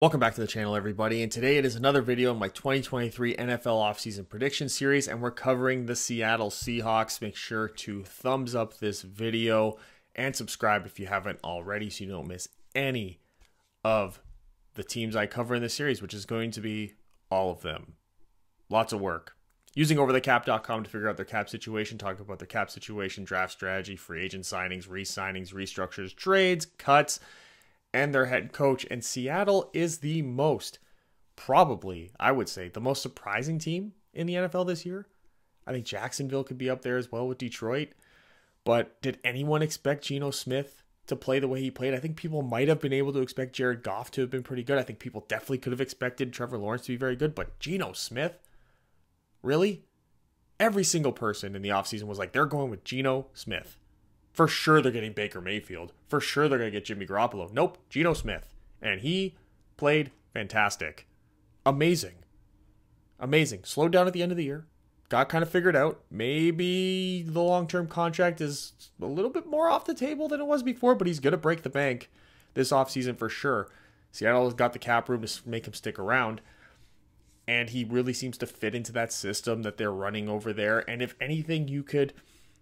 Welcome back to the channel, everybody, and today it is another video in my 2023 NFL offseason prediction series, and we're covering the Seattle Seahawks. Make sure to thumbs up this video and subscribe if you haven't already so you don't miss any of the teams I cover in this series, which is going to be all of them. Lots of work. Using overthecap.com to figure out their cap situation, talk about their cap situation, draft strategy, free agent signings, re-signings, restructures, trades, cuts, and their head coach. And Seattle is the probably, I would say, the most surprising team in the NFL this year. I think Jacksonville could be up there as well with Detroit. But did anyone expect Geno Smith to play the way he played? I think people might have been able to expect Jared Goff to have been pretty good. I think people definitely could have expected Trevor Lawrence to be very good. But Geno Smith? Really? Every single person in the offseason was like, they're going with Geno Smith. For sure they're getting Baker Mayfield. For sure they're going to get Jimmy Garoppolo. Nope, Geno Smith. And he played fantastic. Amazing. Amazing. Slowed down at the end of the year. Got kind of figured out. Maybe the long-term contract is a little bit more off the table than it was before, but he's going to break the bank this offseason for sure. Seattle has got the cap room to make him stick around. And he really seems to fit into that system that they're running over there. And if anything, you could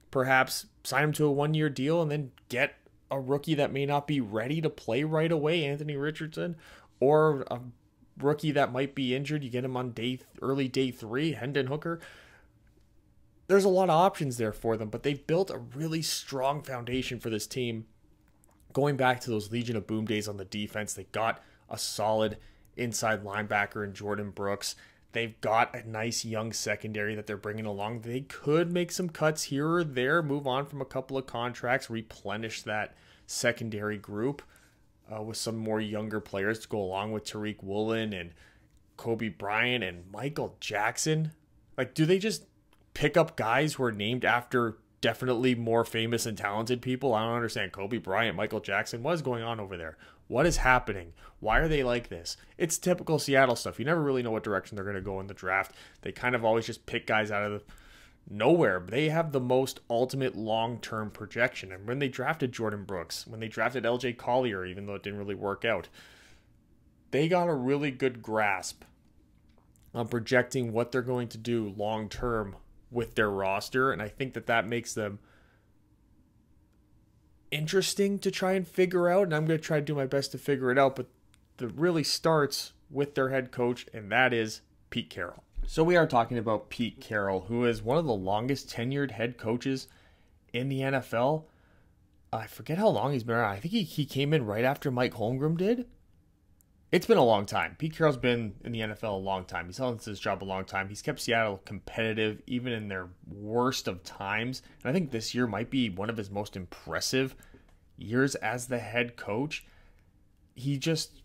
perhaps sign him to a one-year deal and then get a rookie that may not be ready to play right away, Anthony Richardson, or a rookie that might be injured. You get him on early day 3, Hendon Hooker. There's a lot of options there for them, but they've built a really strong foundation for this team. Going back to those Legion of Boom days on the defense, they got a solid inside linebacker in Jordan Brooks. They've got a nice young secondary that they're bringing along. They could make some cuts here or there, move on from a couple of contracts, replenish that secondary group with some more younger players to go along with Tariq Woolen and Kobe Bryant and Michael Jackson. Like, do they just pick up guys who are named after definitely more famous and talented people? I don't understand. Kobe Bryant, Michael Jackson, what is going on over there? What is happening? Why are they like this? It's typical Seattle stuff. You never really know what direction they're going to go in the draft. They kind of always just pick guys out of nowhere. They have the most ultimate long-term projection. And when they drafted Jordan Brooks, when they drafted LJ Collier, even though it didn't really work out, they got a really good grasp on projecting what they're going to do long-term with their roster. And I think that makes them interesting to try and figure out, and I'm going to try to do my best to figure it out, but it really starts with their head coach, and that is Pete Carroll. So we are talking about Pete Carroll, who is one of the longest tenured head coaches in the NFL. I forget how long he's been around. I think he came in right after Mike Holmgren did. It's been a long time. Pete Carroll's been in the NFL a long time. He's held his job a long time. He's kept Seattle competitive even in their worst of times. And I think this year might be one of his most impressive years as the head coach. He just,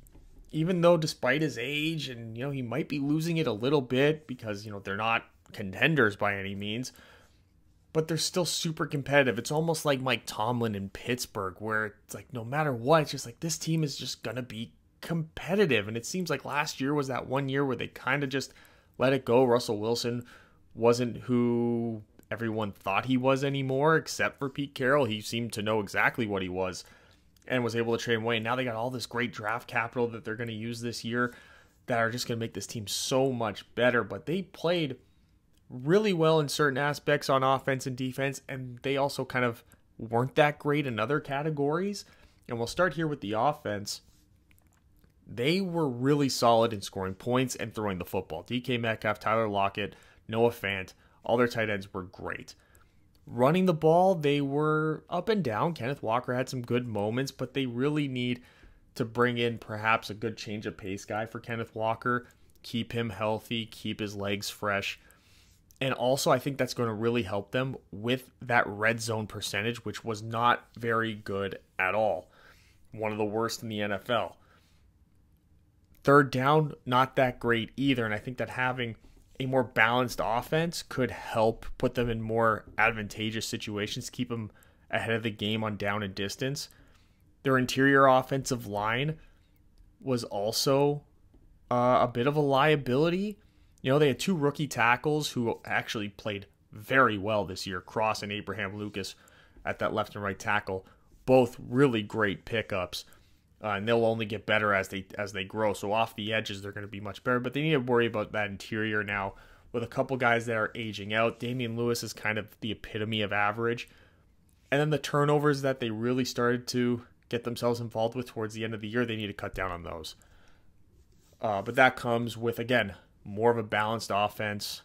even though despite his age and, he might be losing it a little bit because, they're not contenders by any means, but they're still super competitive. It's almost like Mike Tomlin in Pittsburgh, where it's like, no matter what, it's just like this team is just going to be competitive. And it seems like last year was that one year where they kind of just let it go. Russell Wilson wasn't who everyone thought he was anymore, except for Pete Carroll. He seemed to know exactly what he was and was able to trade him away. And now they got all this great draft capital that they're going to use this year that are just going to make this team so much better. But they played really well in certain aspects on offense and defense, and they also kind of weren't that great in other categories. And we'll start here with the offense. They were really solid in scoring points and throwing the football. DK Metcalf, Tyler Lockett, Noah Fant, all their tight ends were great. Running the ball, they were up and down. Kenneth Walker had some good moments, but they really need to bring in perhaps a good change of pace guy for Kenneth Walker, keep him healthy, keep his legs fresh. And also, I think that's going to really help them with that red zone percentage, which was not very good at all. One of the worst in the NFL. Third down, not that great either. And I think that having a more balanced offense could help put them in more advantageous situations, keep them ahead of the game on down and distance. Their interior offensive line was also a bit of a liability. They had 2 rookie tackles who actually played very well this year, Cross and Abraham Lucas at that left and right tackle. Both really great pickups. and they'll only get better as they grow. So off the edges, they're going to be much better, but they need to worry about that interior now with a couple guys that are aging out. Damian Lewis is kind of the epitome of average. And then the turnovers that they really started to get themselves involved with towards the end of the year, they need to cut down on those. But that comes with, again, more of a balanced offense,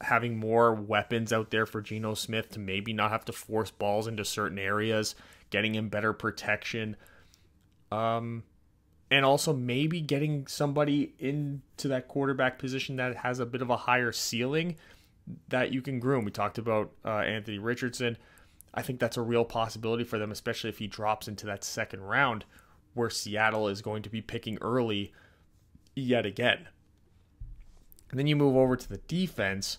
having more weapons out there for Geno Smith to maybe not have to force balls into certain areas, getting him better protection, and also maybe getting somebody into that quarterback position that has a bit of a higher ceiling that you can groom. We talked about Anthony Richardson. I think that's a real possibility for them, especially if he drops into that second round where Seattle is going to be picking early yet again. And then you move over to the defense,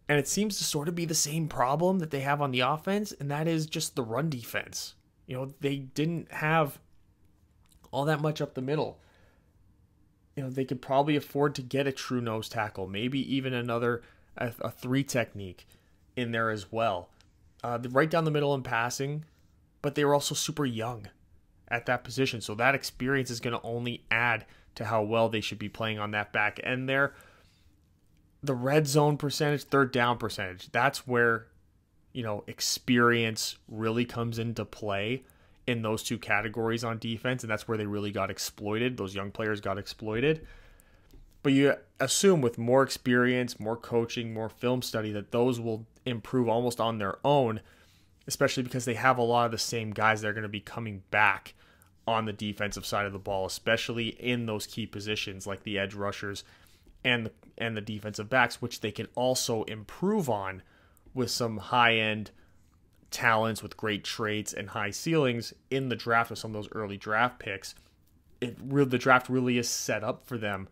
and it seems to sort of be the same problem that they have on the offense, and that is just the run defense. You know, they didn't have all that much up the middle. You know, they could probably afford to get a true nose tackle, maybe even a 3 technique in there as well. Right down the middle in passing, but they were also super young at that position. So that experience is going to only add to how well they should be playing on that back end there. The red zone percentage, third down percentage, that's where, you know, experience really comes into play in those two categories on defense, and that's where they really got exploited. Those young players got exploited. But you assume with more experience, more coaching, more film study, that those will improve almost on their own, especially because they have a lot of the same guys that are going to be coming back on the defensive side of the ball, especially in those key positions like the edge rushers and the defensive backs, which they can also improve on with some high-end talents with great traits and high ceilings in the draft with some of those early draft picks. The draft really is set up for them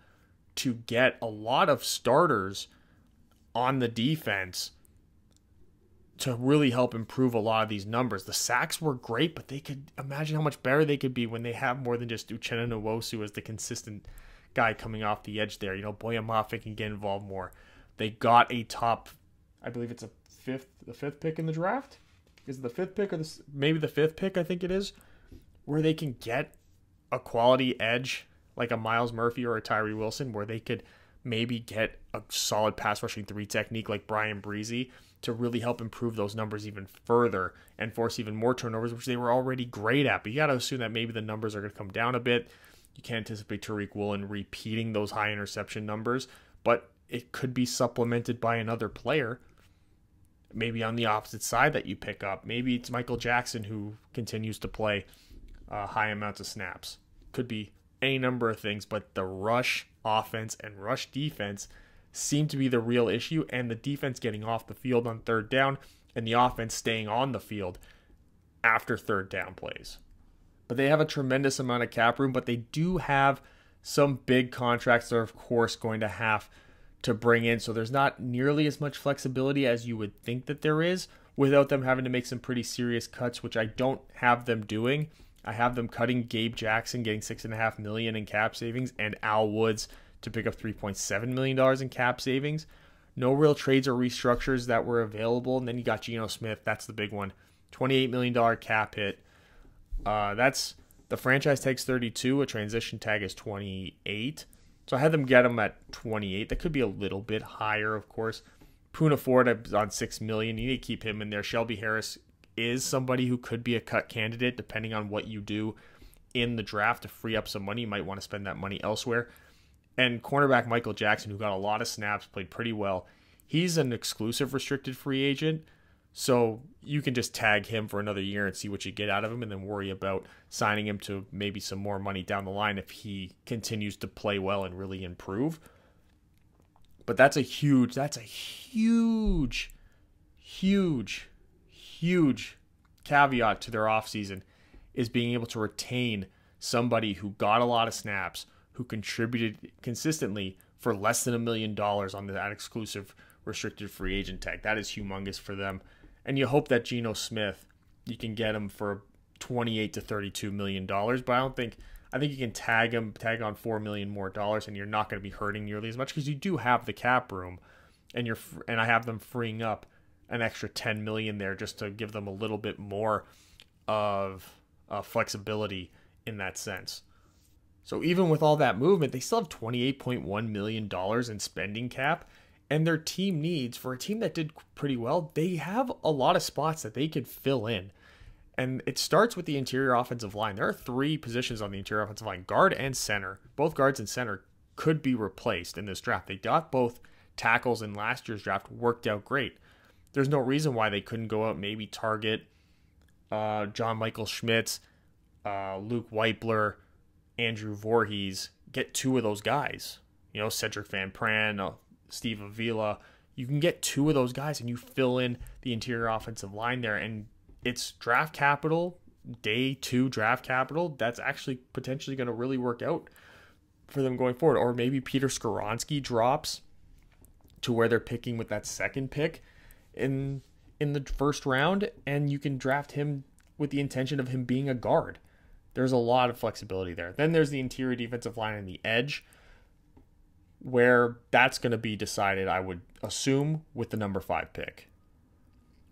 to get a lot of starters on the defense to really help improve a lot of these numbers. The sacks were great, but they could imagine how much better they could be when they have more than just Uchenna Nwosu as the consistent guy coming off the edge there. You know, Boya Mafe can get involved more. They got a top, I believe it's the fifth pick in the draft. Is it the fifth pick or maybe the fifth pick? I think it is, where they can get a quality edge like a Miles Murphy or a Tyree Wilson, where they could maybe get a solid pass rushing 3 technique like Brian Breezy to really help improve those numbers even further and force even more turnovers, which they were already great at. But you got to assume that maybe the numbers are going to come down a bit. You can't anticipate Tariq Woolen repeating those high interception numbers, but it could be supplemented by another player, maybe on the opposite side that you pick up. Maybe it's Michael Jackson who continues to play high amounts of snaps. Could be any number of things, but the rush offense and rush defense seem to be the real issue, and the defense getting off the field on third down and the offense staying on the field after third down plays. But they have a tremendous amount of cap room, but they do have some big contracts they're of course going to have to bring in, so there's not nearly as much flexibility as you would think that there is without them having to make some pretty serious cuts, which I don't have them doing. I have them cutting Gabe Jackson, getting $6.5 million in cap savings, and Al Woods to pick up $3.7 million in cap savings. No real trades or restructures that were available. And then you got Geno Smith. That's the big one. $28 million cap hit. That's the franchise tag's 32. A transition tag is 28. So I had them get him at 28. That could be a little bit higher, of course. Poona Ford on $6 million. You need to keep him in there. Shelby Harris is somebody who could be a cut candidate depending on what you do in the draft to free up some money. You might want to spend that money elsewhere. And cornerback Michael Jackson, who got a lot of snaps, played pretty well. He's an exclusive restricted free agent, so you can just tag him for another year and see what you get out of him and then worry about signing him to maybe some more money down the line if he continues to play well and really improve. But that's a huge caveat to their offseason, is being able to retain somebody who got a lot of snaps, who contributed consistently for less than $1 million on that exclusive restricted free agent tag. That is humongous for them. And you hope that Geno Smith, you can get him for $28 to $32 million, but I think you can tag on $4 million more dollars, and you're not going to be hurting nearly as much because you do have the cap room, and I have them freeing up an extra $10 million there just to give them a little bit more of flexibility in that sense. So even with all that movement, they still have $28.1 million in spending cap, and their team needs, for a team that did pretty well, they have a lot of spots that they could fill in. And it starts with the interior offensive line. There are 3 positions on the interior offensive line, guard and center. Both guards and center could be replaced in this draft. They got both tackles in last year's draft, worked out great. There's no reason why they couldn't go out, maybe target John Michael Schmitz, Luke Weipler, Andrew Voorhees, get 2 of those guys. You know, Cedric Van Pran, Steve Avila. You can get 2 of those guys and you fill in the interior offensive line there. And it's draft capital, day 2 draft capital. That's actually potentially going to really work out for them going forward. Or maybe Peter Skoronski drops to where they're picking with that second pick in the first round, and you can draft him with the intention of him being a guard. There's a lot of flexibility there. Then there's the interior defensive line and the edge, where that's going to be decided, I would assume, with the number 5 pick.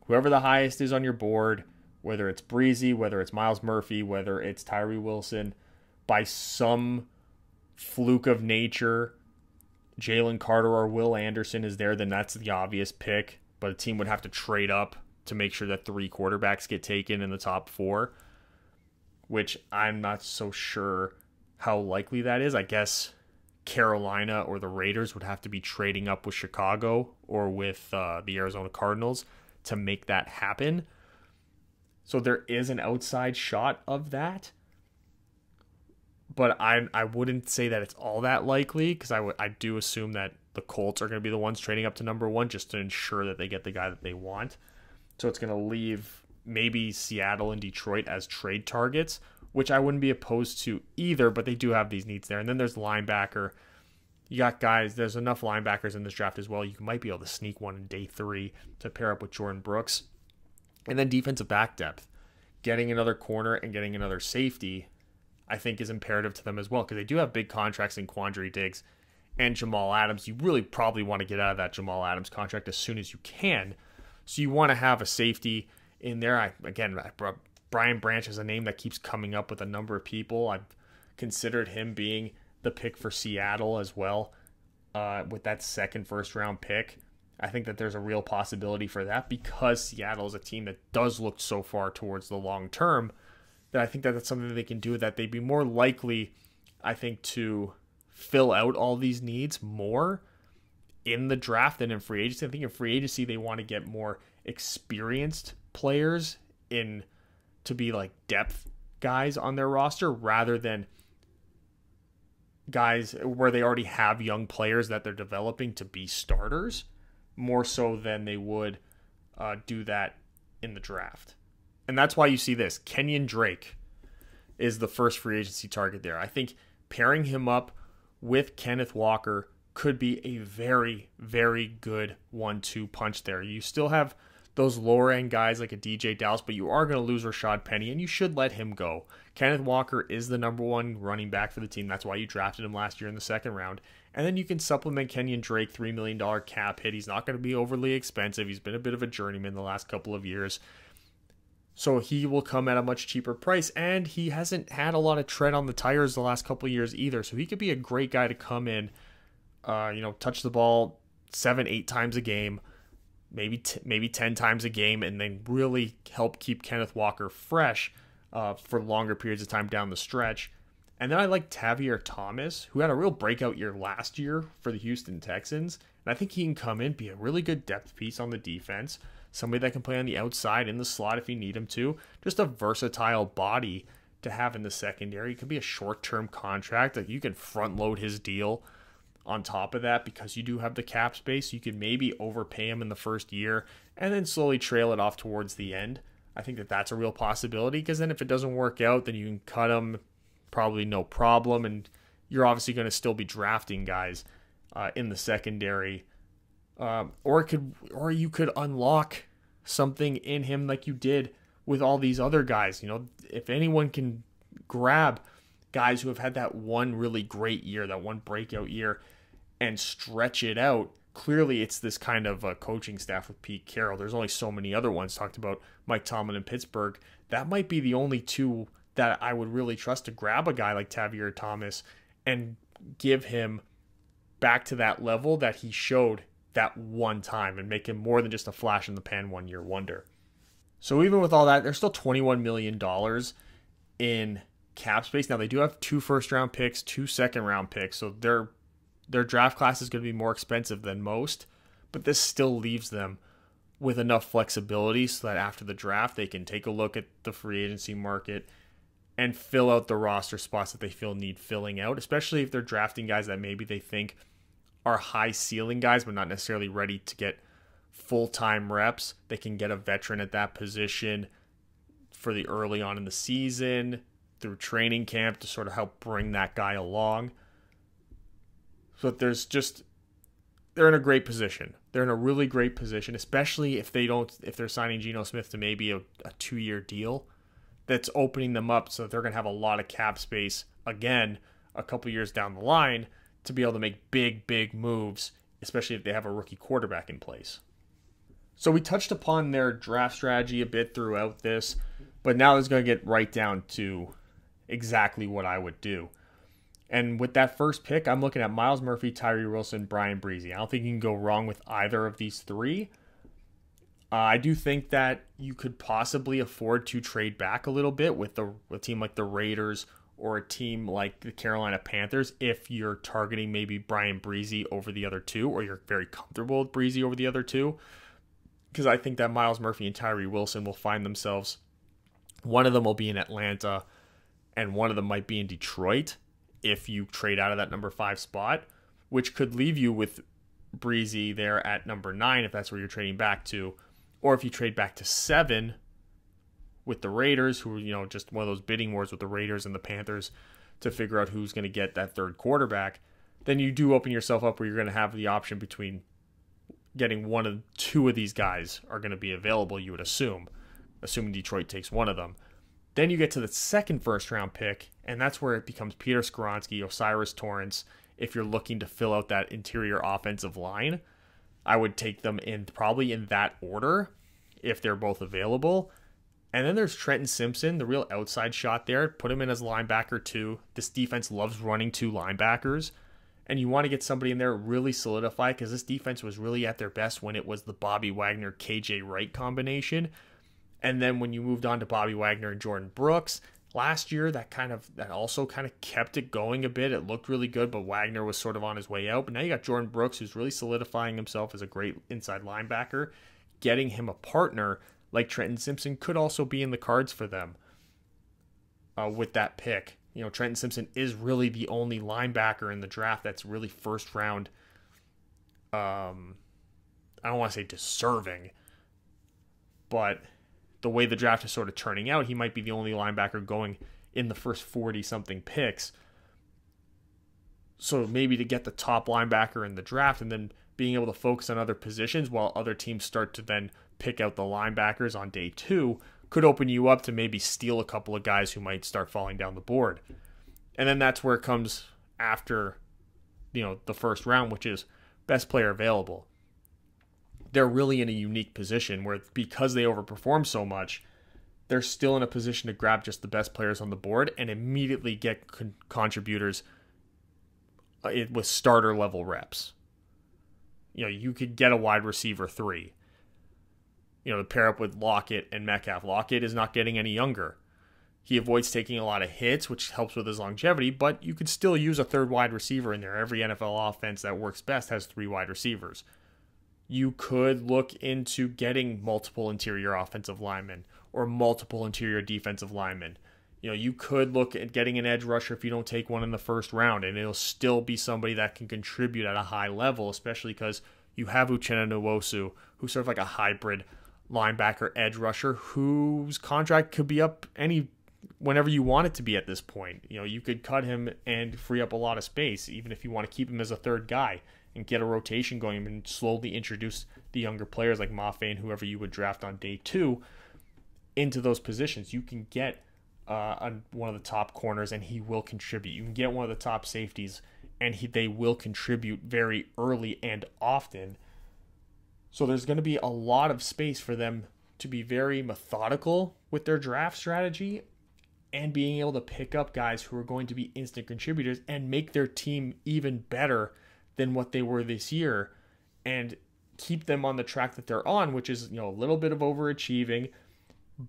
Whoever the highest is on your board, whether it's Breezy, whether it's Miles Murphy, whether it's Tyree Wilson, by some fluke of nature, Jalen Carter or Will Anderson is there, then that's the obvious pick. But a team would have to trade up to make sure that 3 quarterbacks get taken in the top 4, which I'm not so sure how likely that is. I guess Carolina or the Raiders would have to be trading up with Chicago or with the Arizona Cardinals to make that happen. So there is an outside shot of that. But I wouldn't say that it's all that likely, because I do assume that the Colts are going to be the ones trading up to number 1 just to ensure that they get the guy that they want. So it's going to leave maybe Seattle and Detroit as trade targets, which I wouldn't be opposed to either, but they do have these needs there. And then there's linebacker. You got guys, there's enough linebackers in this draft as well. You might be able to sneak one in day 3 to pair up with Jordan Brooks. And then defensive back depth. Getting another corner and getting another safety, I think, is imperative to them as well, because they do have big contracts in Quandre Diggs and Jamal Adams. You really probably want to get out of that Jamal Adams contract as soon as you can. So you want to have a safety in there. Brian Branch is a name that keeps coming up with a number of people. I've considered him being the pick for Seattle as well, with that second first-round pick. I think that there's a real possibility for that, because Seattle is a team that does look so far towards the long term, that I think that that's something that they can do, that they'd be more likely, I think, to fill out all these needs more in the draft than in free agency. I think in free agency they want to get more experienced players in to be like depth guys on their roster, rather than guys where they already have young players that they're developing to be starters, more so than they would do that in the draft. And that's why you see this. Kenyon Drake is the first free agency target there. I think pairing him up with Kenneth Walker could be a very, very good 1-2 punch there. You still have those lower end guys like a DJ Dallas, but you are going to lose Rashad Penny, and you should let him go. Kenneth Walker is the number 1 running back for the team. That's why you drafted him last year in the second round. And then you can supplement Kenyon Drake, $3 million cap hit. He's not going to be overly expensive. He's been a bit of a journeyman the last couple of years. So he will come at a much cheaper price, and he hasn't had a lot of tread on the tires the last couple of years either. So he could be a great guy to come in, touch the ball 7-8 times a game, maybe 10 times a game, and then really help keep Kenneth Walker fresh for longer periods of time down the stretch. And then I like Tavier Thomas, who had a real breakout year last year for the Houston Texans. And I think he can come in, be a really good depth piece on the defense, somebody that can play on the outside in the slot if you need him to. Just a versatile body to have in the secondary. It could be a short-term contract that you can front load his deal on top of that, because you do have the cap space. You can maybe overpay him in the first year and then slowly trail it off towards the end. I think that that's a real possibility, because then if it doesn't work out, then you can cut him, probably no problem, and you're obviously going to still be drafting guys in the secondary. Or you could unlock something in him like you did with all these other guys. You know, if anyone can grab guys who have had that one really great year, that one breakout year, and stretch it out, clearly it's this kind of coaching staff with Pete Carroll. There's only so many other ones. Talked about Mike Tomlin in Pittsburgh. That might be the only 2 that I would really trust to grab a guy like Tavierre Thomas and give him back to that level that he showed that one time and make him more than just a flash in the pan 1 year wonder. So even with all that, there's still $21 million in cap space. Now they do have 2 first-round picks, 2 second-round picks, so their draft class is going to be more expensive than most, but this still leaves them with enough flexibility so that after the draft they can take a look at the free agency market and fill out the roster spots that they feel need filling out, especially if they're drafting guys that maybe they think are high ceiling guys but not necessarily ready to get full-time reps. They can get a veteran at that position for the early on in the season through training camp to sort of help bring that guy along. So they're in a great position. They're in a really great position, especially if they're signing Geno Smith to maybe a 2-year deal. That's opening them up so that they're going to have a lot of cap space again a couple years down the line to be able to make big moves, especially if they have a rookie quarterback in place. So we touched upon their draft strategy a bit throughout this, but now it's going to get right down to exactly what I would do. And with that first pick, I'm looking at Myles Murphy, Tyree Wilson, Brian Breezy. I don't think you can go wrong with either of these 3. I do think that you could possibly afford to trade back a little bit with a team like the Raiders or a team like the Carolina Panthers if you're targeting maybe Brian Breezy over the other 2, or you're very comfortable with Breezy over the other 2. Because I think that Myles Murphy and Tyree Wilson will find themselves, one of them will be in Atlanta and one of them might be in Detroit if you trade out of that number 5 spot, which could leave you with Breezy there at number 9 if that's where you're trading back to. Or if you trade back to 7 with the Raiders, who are, just one of those bidding wars with the Raiders and the Panthers to figure out who's going to get that 3rd quarterback, then you do open yourself up where you're going to have the option between getting 1 of 2 of these guys are going to be available, you would assuming Detroit takes one of them. Then you get to the 2nd first-round pick, and that's where it becomes Peter Skoronski, Osiris Torrance. If you're looking to fill out that interior offensive line, I would take them probably in that order if they're both available. And then there's Trenton Simpson, the real outside shot there. Put him in as linebacker 2. This defense loves running 2 linebackers. And you want to get somebody in there really solidified, because this defense was really at their best when it was the Bobby Wagner, KJ Wright combination. And then when you moved on to Bobby Wagner and Jordan Brooks, last year that also kind of kept it going a bit. It looked really good, but Wagner was sort of on his way out. But now you got Jordan Brooks, who's really solidifying himself as a great inside linebacker. Getting him a partner like Trenton Simpson could also be in the cards for them with that pick. Trenton Simpson is really the only linebacker in the draft that's really first round. I don't want to say deserving, but the way the draft is sort of turning out, he might be the only linebacker going in the first 40-something picks. So maybe to get the top linebacker in the draft and then being able to focus on other positions while other teams start to then pick out the linebackers on day 2 could open you up to maybe steal a couple of guys who might start falling down the board. And then that's where it comes after, the first round, which is best player available. They're really in a unique position where, because they overperform so much, they're still in a position to grab just the best players on the board and immediately get contributors with starter level reps. You could get a wide receiver 3, to pair up with Lockett and Metcalf. Lockett is not getting any younger. He avoids taking a lot of hits, which helps with his longevity, but you could still use a 3rd wide receiver in there. Every NFL offense that works best has 3 wide receivers. You could look into getting multiple interior offensive linemen or multiple interior defensive linemen. You could look at getting an edge rusher if you don't take one in the first round, and it'll still be somebody that can contribute at a high level, especially because you have Uchenna Nwosu, who's sort of like a hybrid linebacker edge rusher whose contract could be up whenever you want it to be at this point. You could cut him and free up a lot of space, even if you want to keep him as a 3rd guy and get a rotation going and slowly introduce the younger players like Mafe and whoever you would draft on day 2 into those positions. You can get one of the top corners and he will contribute. You can get one of the top safeties and they will contribute very early and often. So there's going to be a lot of space for them to be very methodical with their draft strategy and being able to pick up guys who are going to be instant contributors and make their team even better than what they were this year and keep them on the track that they're on, which is, a little bit of overachieving,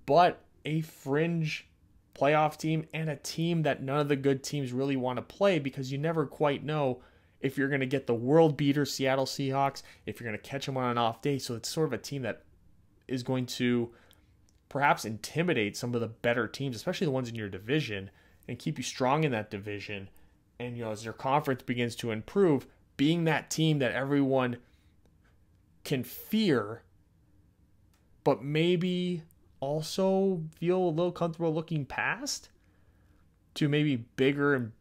but a fringe playoff team and a team that none of the good teams really want to play, because you never quite know if you're going to get the world beater Seattle Seahawks, if you're going to catch them on an off day. So it's sort of a team that is going to perhaps intimidate some of the better teams, especially the ones in your division, and keep you strong in that division. And, as your conference begins to improve, being that team that everyone can fear, but maybe also feel a little comfortable looking past to maybe bigger and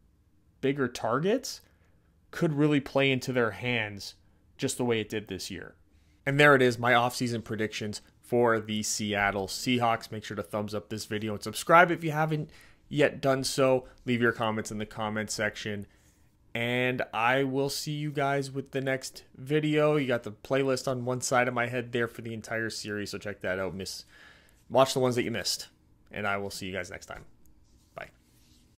bigger targets, could really play into their hands just the way it did this year. And there it is, my offseason predictions for the Seattle Seahawks. Make sure to thumbs up this video and subscribe if you haven't yet done so. Leave your comments in the comment section. And I will see you guys with the next video. You got the playlist on one side of my head there for the entire series, so check that out. Watch the ones that you missed. And I will see you guys next time.